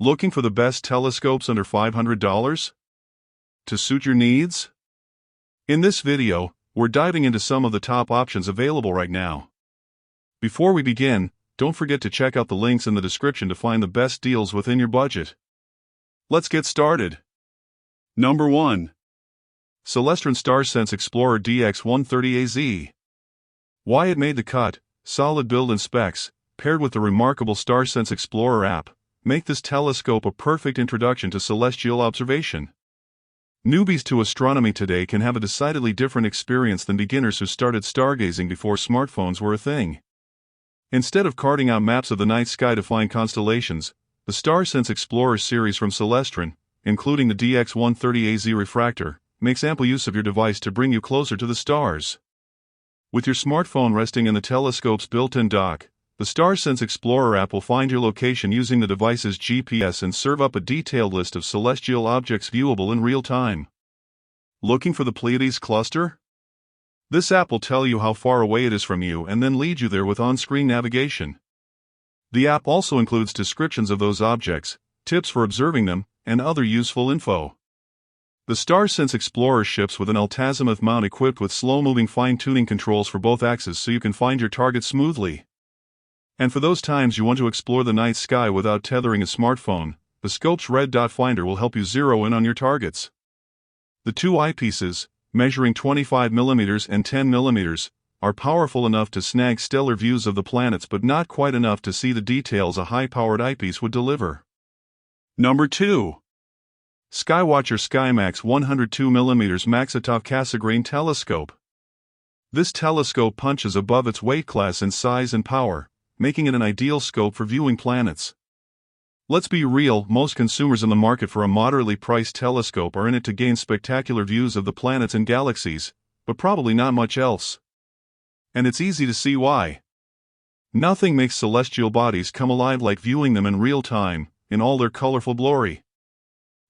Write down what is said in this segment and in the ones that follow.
Looking for the best telescopes under $500? To suit your needs? In this video, we're diving into some of the top options available right now. Before we begin, don't forget to check out the links in the description to find the best deals within your budget. Let's get started. Number 1. Celestron StarSense Explorer DX130AZ. Why it made the cut: solid build and specs, paired with the remarkable StarSense Explorer app, make this telescope a perfect introduction to celestial observation. Newbies to astronomy today can have a decidedly different experience than beginners who started stargazing before smartphones were a thing. Instead of carting out maps of the night sky to find constellations, the StarSense Explorer series from Celestron, including the DX130AZ Refractor, makes ample use of your device to bring you closer to the stars. With your smartphone resting in the telescope's built-in dock, the StarSense Explorer app will find your location using the device's GPS and serve up a detailed list of celestial objects viewable in real time. Looking for the Pleiades cluster? This app will tell you how far away it is from you and then lead you there with on-screen navigation. The app also includes descriptions of those objects, tips for observing them, and other useful info. The StarSense Explorer ships with an altazimuth mount equipped with slow-moving fine-tuning controls for both axes so you can find your target smoothly. And for those times you want to explore the night sky without tethering a smartphone, the scope's red dot finder will help you zero in on your targets. The two eyepieces, measuring 25mm and 10mm, are powerful enough to snag stellar views of the planets but not quite enough to see the details a high-powered eyepiece would deliver. Number 2. Skywatcher Skymax 102mm Maksutov-Cassegrain Telescope. This telescope punches above its weight class in size and power, making it an ideal scope for viewing planets. Let's be real, most consumers in the market for a moderately priced telescope are in it to gain spectacular views of the planets and galaxies, but probably not much else. And it's easy to see why. Nothing makes celestial bodies come alive like viewing them in real time, in all their colorful glory.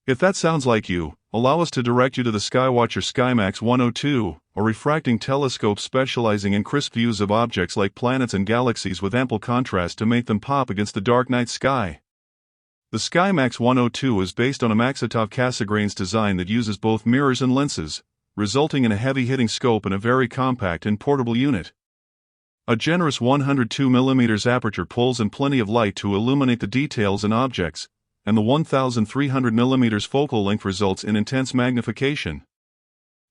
If that sounds like you, allow us to direct you to the Skywatcher Skymax 102, a refracting telescope specializing in crisp views of objects like planets and galaxies with ample contrast to make them pop against the dark night sky. The Skymax 102 is based on a Maksutov-Cassegrain's design that uses both mirrors and lenses, resulting in a heavy-hitting scope and a very compact and portable unit. A generous 102mm aperture pulls in plenty of light to illuminate the details and objects, and the 1300mm focal length results in intense magnification.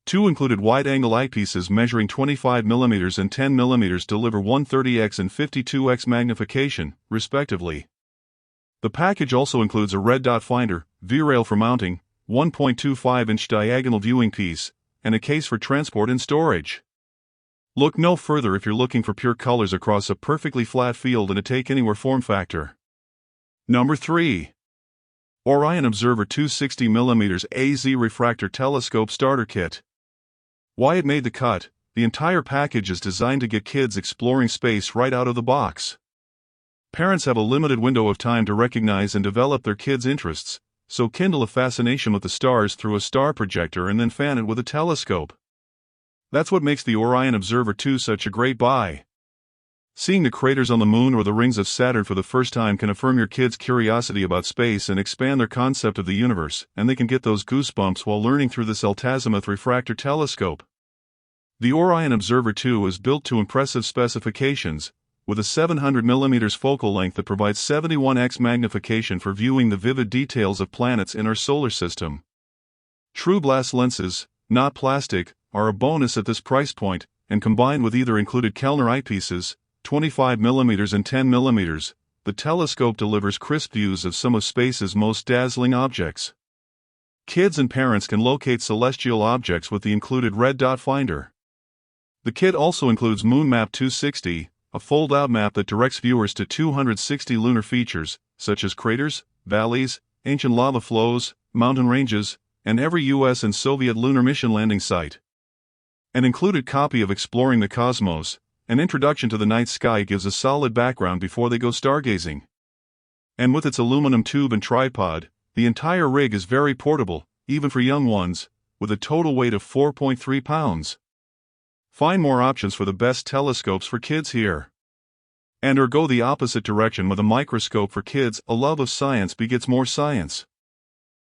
Two included wide-angle eyepieces measuring 25mm and 10mm deliver 130x and 52x magnification, respectively. The package also includes a red dot finder, V-rail for mounting, 1.25-inch diagonal viewing piece, and a case for transport and storage. Look no further if you're looking for pure colors across a perfectly flat field and a take-anywhere form factor. Number 3. Orion Observer 260mm AZ Refractor Telescope Starter Kit. Why it made the cut: the entire package is designed to get kids exploring space right out of the box. Parents have a limited window of time to recognize and develop their kids' interests, so kindle a fascination with the stars through a star projector and then fan it with a telescope. That's what makes the Orion Observer 2 such a great buy. Seeing the craters on the Moon or the rings of Saturn for the first time can affirm your kids' curiosity about space and expand their concept of the universe, and they can get those goosebumps while learning through this altazimuth refractor telescope. The Orion Observer 2 is built to impressive specifications, with a 700mm focal length that provides 71x magnification for viewing the vivid details of planets in our solar system. True glass lenses, not plastic, are a bonus at this price point, and combined with either included Kellner eyepieces, 25mm and 10mm, the telescope delivers crisp views of some of space's most dazzling objects. Kids and parents can locate celestial objects with the included red dot finder. The kit also includes Moon Map 260, a fold-out map that directs viewers to 260 lunar features, such as craters, valleys, ancient lava flows, mountain ranges, and every U.S. and Soviet lunar mission landing site. An included copy of Exploring the Cosmos, an introduction to the night sky, gives a solid background before they go stargazing. And with its aluminum tube and tripod, the entire rig is very portable, even for young ones, with a total weight of 4.3 pounds. Find more options for the best telescopes for kids here. And or go the opposite direction with a microscope for kids. A love of science begets more science.